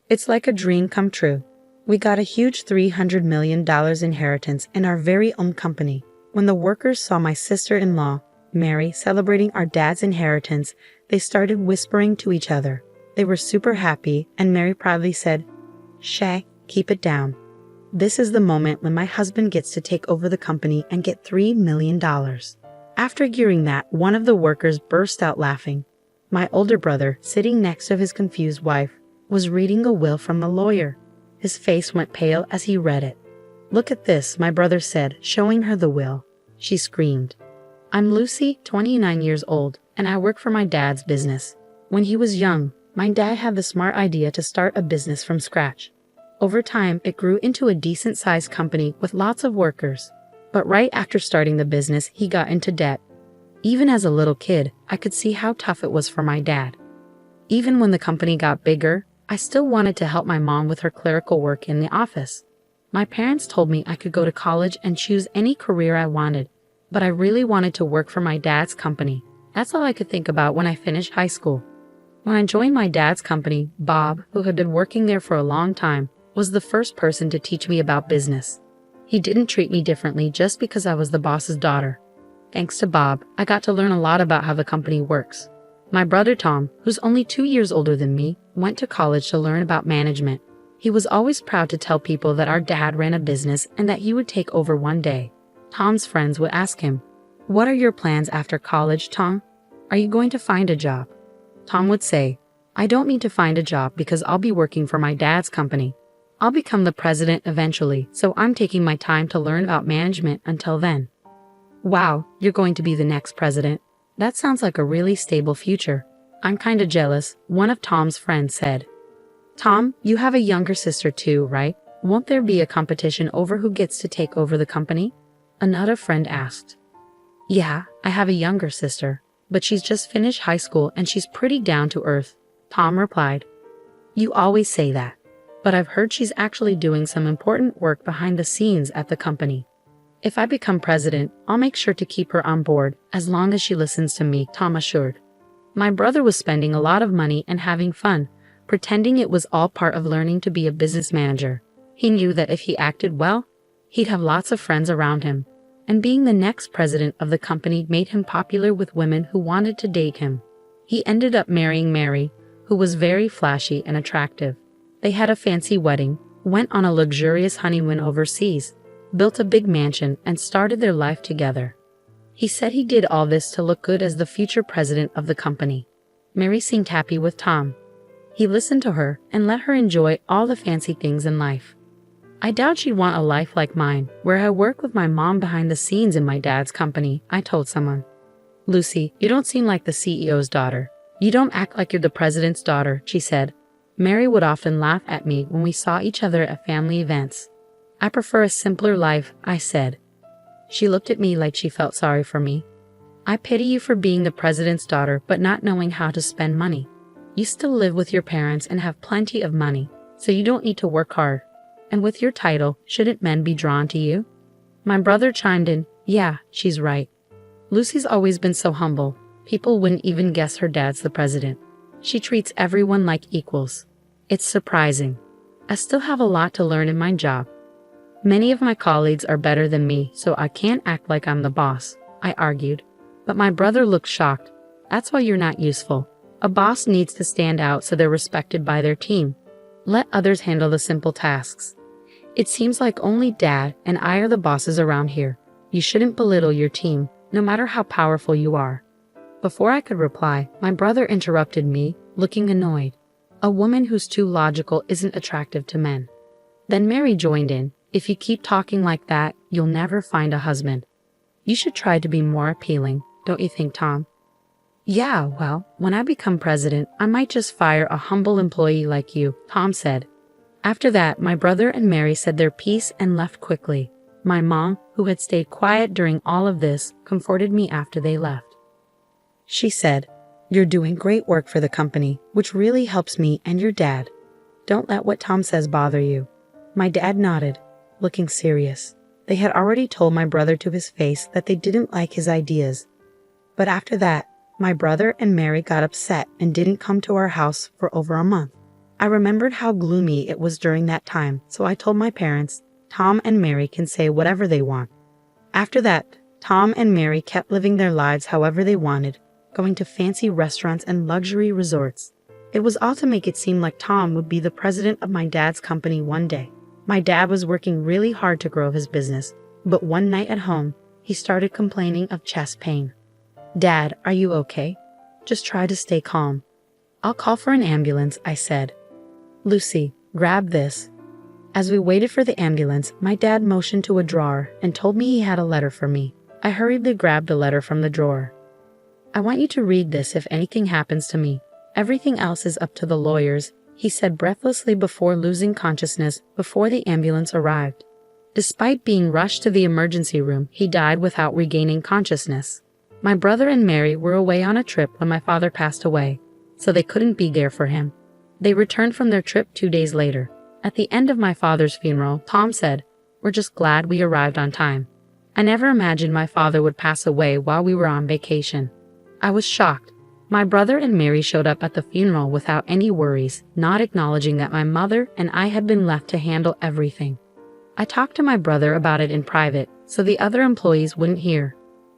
It's like a dream come true. We got a huge $300 million inheritance in our very own company. When the workers saw my sister-in-law, Mary, celebrating our dad's inheritance, they started whispering to each other. They were super happy, and Mary proudly said, "Shay, keep it down. This is the moment when my husband gets to take over the company and get $3 million. After hearing that, one of the workers burst out laughing. My older brother, sitting next to his confused wife, was reading a will from the lawyer. His face went pale as he read it. "Look at this," my brother said, showing her the will. She screamed. "I'm Lucy, 29 years old, and I work for my dad's business. When he was young, my dad had the smart idea to start a business from scratch. Over time, it grew into a decent-sized company with lots of workers. But right after starting the business, he got into debt. Even as a little kid, I could see how tough it was for my dad. Even when the company got bigger, I still wanted to help my mom with her clerical work in the office. My parents told me I could go to college and choose any career I wanted, but I really wanted to work for my dad's company. That's all I could think about when I finished high school. When I joined my dad's company, Bob, who had been working there for a long time, was the first person to teach me about business. He didn't treat me differently just because I was the boss's daughter. Thanks to Bob, I got to learn a lot about how the company works. My brother Tom, who's only 2 years older than me, went to college to learn about management. He was always proud to tell people that our dad ran a business and that he would take over one day. Tom's friends would ask him, "What are your plans after college, Tom? Are you going to find a job?" Tom would say, "I don't need to find a job because I'll be working for my dad's company. I'll become the president eventually, so I'm taking my time to learn about management until then." "Wow, you're going to be the next president. That sounds like a really stable future. I'm kinda jealous," one of Tom's friends said. "Tom, you have a younger sister too, right? Won't there be a competition over who gets to take over the company?" Another friend asked. "Yeah, I have a younger sister, but she's just finished high school and she's pretty down to earth," Tom replied. "You always say that, but I've heard she's actually doing some important work behind the scenes at the company. If I become president, I'll make sure to keep her on board as long as she listens to me," Tom assured. My brother was spending a lot of money and having fun, pretending it was all part of learning to be a business manager. He knew that if he acted well, he'd have lots of friends around him, and being the next president of the company made him popular with women who wanted to date him. He ended up marrying Mary, who was very flashy and attractive. They had a fancy wedding, went on a luxurious honeymoon overseas, built a big mansion, and started their life together. He said he did all this to look good as the future president of the company. Mary seemed happy with Tom. He listened to her and let her enjoy all the fancy things in life. "I doubt she'd want a life like mine, where I work with my mom behind the scenes in my dad's company," I told someone. "Lucy, you don't seem like the CEO's daughter. You don't act like you're the president's daughter," she said. Mary would often laugh at me when we saw each other at family events. "I prefer a simpler life," I said. She looked at me like she felt sorry for me. "I pity you for being the president's daughter but not knowing how to spend money. You still live with your parents and have plenty of money, so you don't need to work hard. And with your title, shouldn't men be drawn to you?" My brother chimed in, "Yeah, she's right. Lucy's always been so humble. People wouldn't even guess her dad's the president. She treats everyone like equals. It's surprising. I still have a lot to learn in my job. Many of my colleagues are better than me, so I can't act like I'm the boss," I argued. But my brother looked shocked. "That's why you're not useful. A boss needs to stand out so they're respected by their team. Let others handle the simple tasks. It seems like only Dad and I are the bosses around here. You shouldn't belittle your team, no matter how powerful you are." Before I could reply, my brother interrupted me, looking annoyed. A woman who's too logical isn't attractive to men. Then Mary joined in. "If you keep talking like that, you'll never find a husband. You should try to be more appealing, don't you think, Tom?" "Yeah, well, when I become president, I might just fire a humble employee like you," Tom said. After that, my brother and Mary said their piece and left quickly. My mom, who had stayed quiet during all of this, comforted me after they left. She said, "You're doing great work for the company, which really helps me and your dad. Don't let what Tom says bother you." My dad nodded, looking serious. They had already told my brother to his face that they didn't like his ideas. But after that, my brother and Mary got upset and didn't come to our house for over a month. I remembered how gloomy it was during that time, so I told my parents, Tom and Mary can say whatever they want. After that, Tom and Mary kept living their lives however they wanted, going to fancy restaurants and luxury resorts. It was all to make it seem like Tom would be the president of my dad's company one day. My dad was working really hard to grow his business, but one night at home, he started complaining of chest pain. "Dad, are you okay? Just try to stay calm." "I'll call for an ambulance," I said. "Lucy, grab this." As we waited for the ambulance, my dad motioned to a drawer and told me he had a letter for me. I hurriedly grabbed the letter from the drawer. "I want you to read this if anything happens to me. Everything else is up to the lawyers," he said breathlessly before losing consciousness before the ambulance arrived. Despite being rushed to the emergency room, he died without regaining consciousness. My brother and Mary were away on a trip when my father passed away, so they couldn't be there for him. They returned from their trip 2 days later. At the end of my father's funeral, Tom said, "We're just glad we arrived on time. I never imagined my father would pass away while we were on vacation." I was shocked. My brother and Mary showed up at the funeral without any worries, not acknowledging that my mother and I had been left to handle everything. I talked to my brother about it in private, so the other employees wouldn't hear.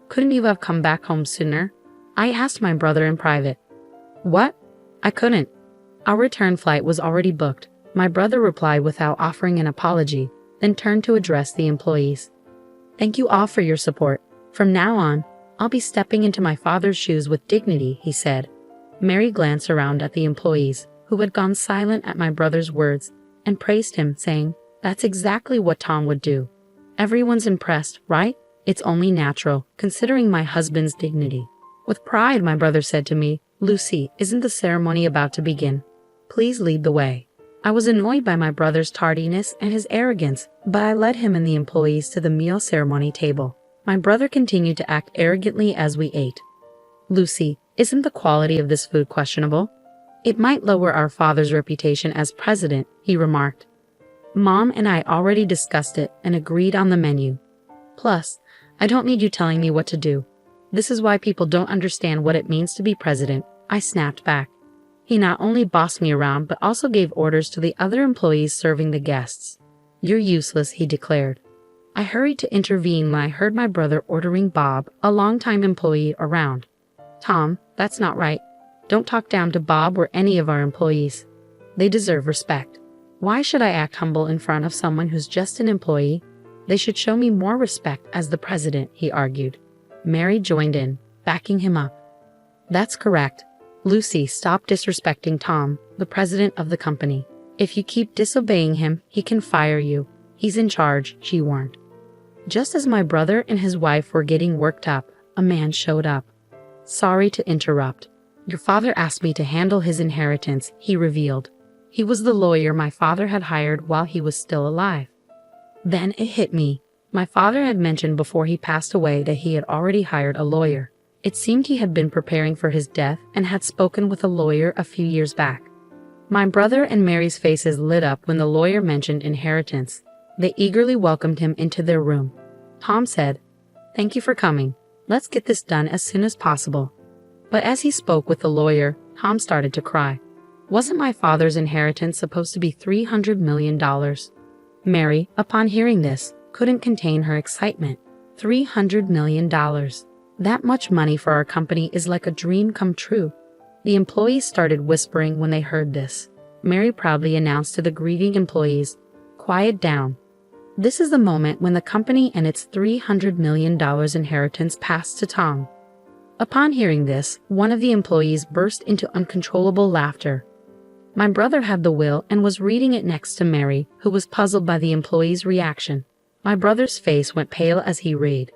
"Couldn't you have come back home sooner?" I asked my brother in private. "What? I couldn't. Our return flight was already booked," my brother replied without offering an apology, then turned to address the employees. "Thank you all for your support. From now on, I'll be stepping into my father's shoes with dignity," he said. Mary glanced around at the employees, who had gone silent at my brother's words, and praised him, saying, "That's exactly what Tom would do." "Everyone's impressed, right? It's only natural, considering my husband's dignity." With pride, my brother said to me, "Lucy, isn't the ceremony about to begin? Please lead the way." I was annoyed by my brother's tardiness and his arrogance, but I led him and the employees to the meal ceremony table. My brother continued to act arrogantly as we ate. "Lucy, isn't the quality of this food questionable? It might lower our father's reputation as president," he remarked. "Mom and I already discussed it and agreed on the menu. Plus, I don't need you telling me what to do. This is why people don't understand what it means to be president," I snapped back. He not only bossed me around but also gave orders to the other employees serving the guests. "You're useless," he declared. I hurried to intervene when I heard my brother ordering Bob, a longtime employee, around. "Tom, that's not right. Don't talk down to Bob or any of our employees. They deserve respect. Why should I act humble in front of someone who's just an employee? They should show me more respect as the president," he argued. Mary joined in, backing him up. "That's correct. Lucy, stop disrespecting Tom, the president of the company. If you keep disobeying him, he can fire you. He's in charge," she warned. Just as my brother and his wife were getting worked up, a man showed up. "Sorry to interrupt. Your father asked me to handle his inheritance," he revealed. He was the lawyer my father had hired while he was still alive. Then it hit me. My father had mentioned before he passed away that he had already hired a lawyer. It seemed he had been preparing for his death and had spoken with a lawyer a few years back. My brother and Mary's faces lit up when the lawyer mentioned inheritance. They eagerly welcomed him into their room. Tom said, "Thank you for coming. Let's get this done as soon as possible." But as he spoke with the lawyer, Tom started to cry. Wasn't my father's inheritance supposed to be $300 million? Mary, upon hearing this, couldn't contain her excitement. $300 million. That much money for our company is like a dream come true. The employees started whispering when they heard this. Mary proudly announced to the grieving employees, "Quiet down. This is the moment when the company and its $300 million inheritance passed to Tom." Upon hearing this, one of the employees burst into uncontrollable laughter. My brother had the will and was reading it next to Mary, who was puzzled by the employee's reaction. My brother's face went pale as he read,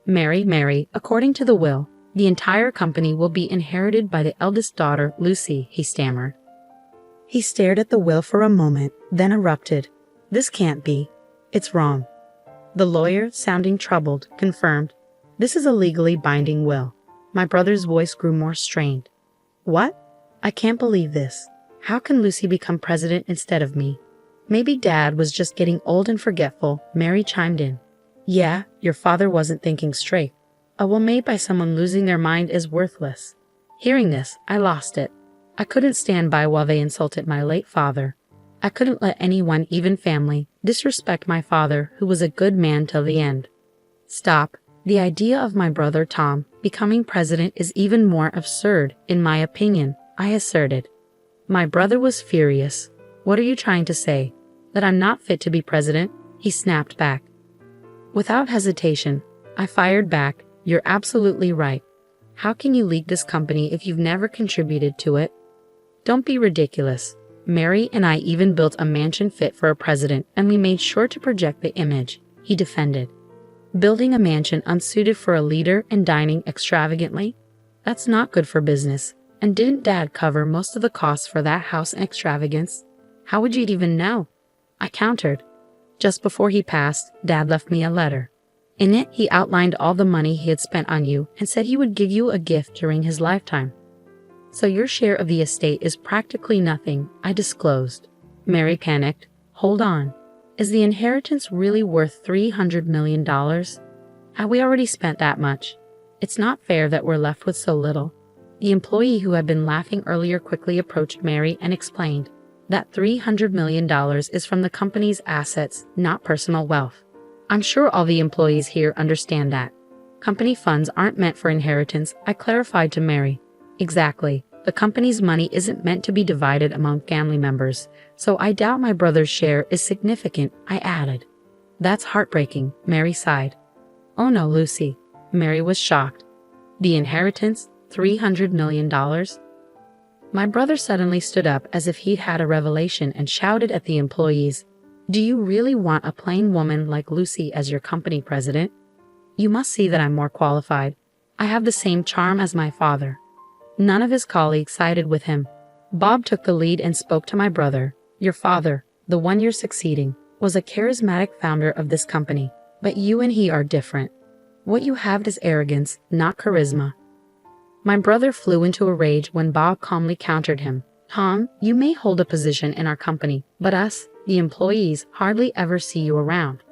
Mary, according to the will, the entire company will be inherited by the eldest daughter, Lucy," he stammered. He stared at the will for a moment, then erupted. "This can't be. It's wrong." The lawyer, sounding troubled, confirmed, "This is a legally binding will." My brother's voice grew more strained. "What? I can't believe this. How can Lucy become president instead of me?" "Maybe Dad was just getting old and forgetful," Mary chimed in. "Yeah, your father wasn't thinking straight. A will made by someone losing their mind is worthless." Hearing this, I lost it. I couldn't stand by while they insulted my late father. I couldn't let anyone, even family, disrespect my father, who was a good man till the end. Stop. The idea of my brother Tom becoming president is even more absurd, in my opinion, I asserted. My brother was furious. What are you trying to say? That I'm not fit to be president? He snapped back. Without hesitation, I fired back, you're absolutely right. How can you lead this company if you've never contributed to it? Don't be ridiculous. Mary and I even built a mansion fit for a president, and we made sure to project the image, he defended. Building a mansion unsuited for a leader and dining extravagantly? That's not good for business. And didn't Dad cover most of the costs for that house and extravagance? How would you even know? I countered. Just before he passed, Dad left me a letter. In it, he outlined all the money he had spent on you and said he would give you a gift during his lifetime. So your share of the estate is practically nothing, I disclosed. Mary panicked. Hold on. Is the inheritance really worth $300 million? Have we already spent that much? It's not fair that we're left with so little. The employee who had been laughing earlier quickly approached Mary and explained that $300 million is from the company's assets, not personal wealth. I'm sure all the employees here understand that. Company funds aren't meant for inheritance, I clarified to Mary. Exactly. The company's money isn't meant to be divided among family members, so I doubt my brother's share is significant, I added. That's heartbreaking, Mary sighed. Oh no, Lucy. Mary was shocked. The inheritance? $300 million? My brother suddenly stood up as if he'd had a revelation and shouted at the employees, Do you really want a plain woman like Lucy as your company president? You must see that I'm more qualified. I have the same charm as my father. None of his colleagues sided with him. Bob took the lead and spoke to my brother. Your father, the one you're succeeding, was a charismatic founder of this company, but you and he are different. What you have is arrogance, not charisma. My brother flew into a rage when Bob calmly countered him. Tom, you may hold a position in our company, but us, the employees, hardly ever see you around.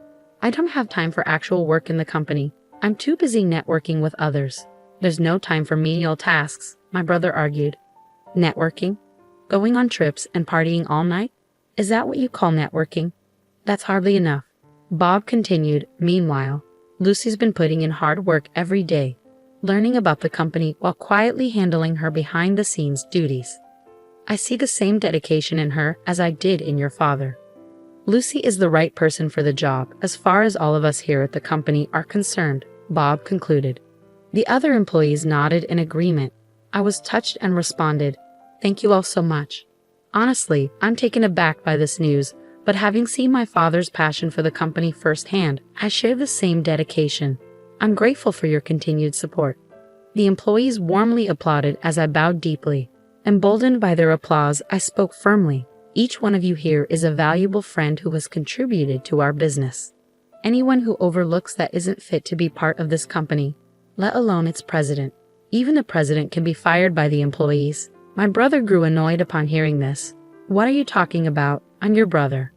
I don't have time for actual work in the company. I'm too busy networking with others. There's no time for menial tasks, my brother argued. Networking? Going on trips and partying all night? Is that what you call networking? That's hardly enough. Bob continued. Meanwhile, Lucy's been putting in hard work every day, learning about the company while quietly handling her behind-the-scenes duties. I see the same dedication in her as I did in your father. Lucy is the right person for the job, as far as all of us here at the company are concerned, Bob concluded. The other employees nodded in agreement. I was touched and responded, Thank you all so much. Honestly, I'm taken aback by this news, but having seen my father's passion for the company firsthand, I share the same dedication. I'm grateful for your continued support. The employees warmly applauded as I bowed deeply. Emboldened by their applause, I spoke firmly. Each one of you here is a valuable friend who has contributed to our business. Anyone who overlooks that isn't fit to be part of this company, let alone its president. Even the president can be fired by the employees. My brother grew annoyed upon hearing this. What are you talking about? I'm your brother.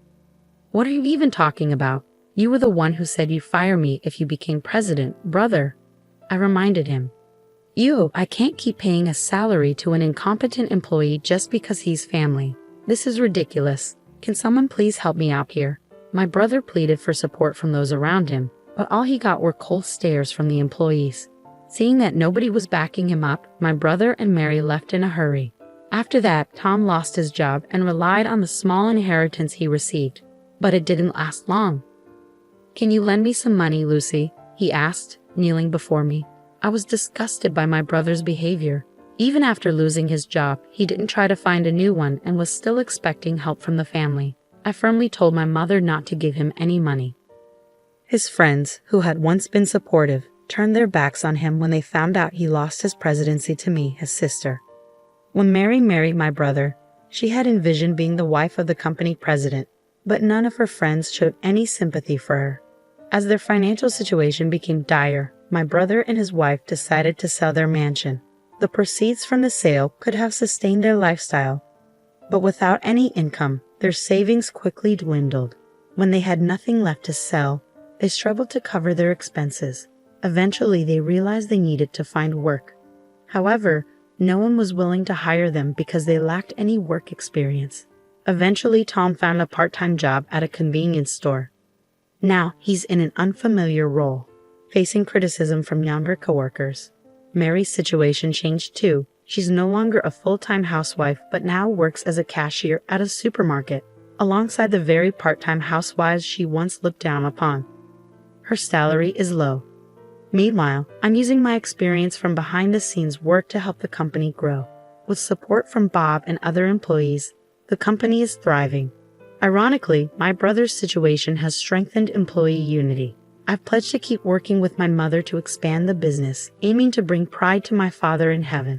What are you even talking about? You were the one who said you'd fire me if you became president, brother. I reminded him. I can't keep paying a salary to an incompetent employee just because he's family. This is ridiculous. Can someone please help me out here? My brother pleaded for support from those around him, but all he got were cold stares from the employees. Seeing that nobody was backing him up, my brother and Mary left in a hurry. After that, Tom lost his job and relied on the small inheritance he received. But it didn't last long. Can you lend me some money, Lucy? He asked, kneeling before me. I was disgusted by my brother's behavior. Even after losing his job, he didn't try to find a new one and was still expecting help from the family. I firmly told my mother not to give him any money. His friends, who had once been supportive, turned their backs on him when they found out he lost his presidency to me, his sister. When Mary married my brother, she had envisioned being the wife of the company president, but none of her friends showed any sympathy for her. As their financial situation became dire, my brother and his wife decided to sell their mansion. The proceeds from the sale could have sustained their lifestyle, but without any income, their savings quickly dwindled. When they had nothing left to sell, they struggled to cover their expenses. Eventually, they realized they needed to find work. However, No one was willing to hire them because they lacked any work experience. Eventually, Tom found a part-time job at a convenience store. Now, he's in an unfamiliar role, facing criticism from younger coworkers. Mary's situation changed too. She's no longer a full-time housewife but now works as a cashier at a supermarket, alongside the very part-time housewives she once looked down upon. Her salary is low. Meanwhile, I'm using my experience from behind-the-scenes work to help the company grow. With support from Bob and other employees, the company is thriving. Ironically, my brother's situation has strengthened employee unity. I've pledged to keep working with my mother to expand the business, aiming to bring pride to my Father in heaven.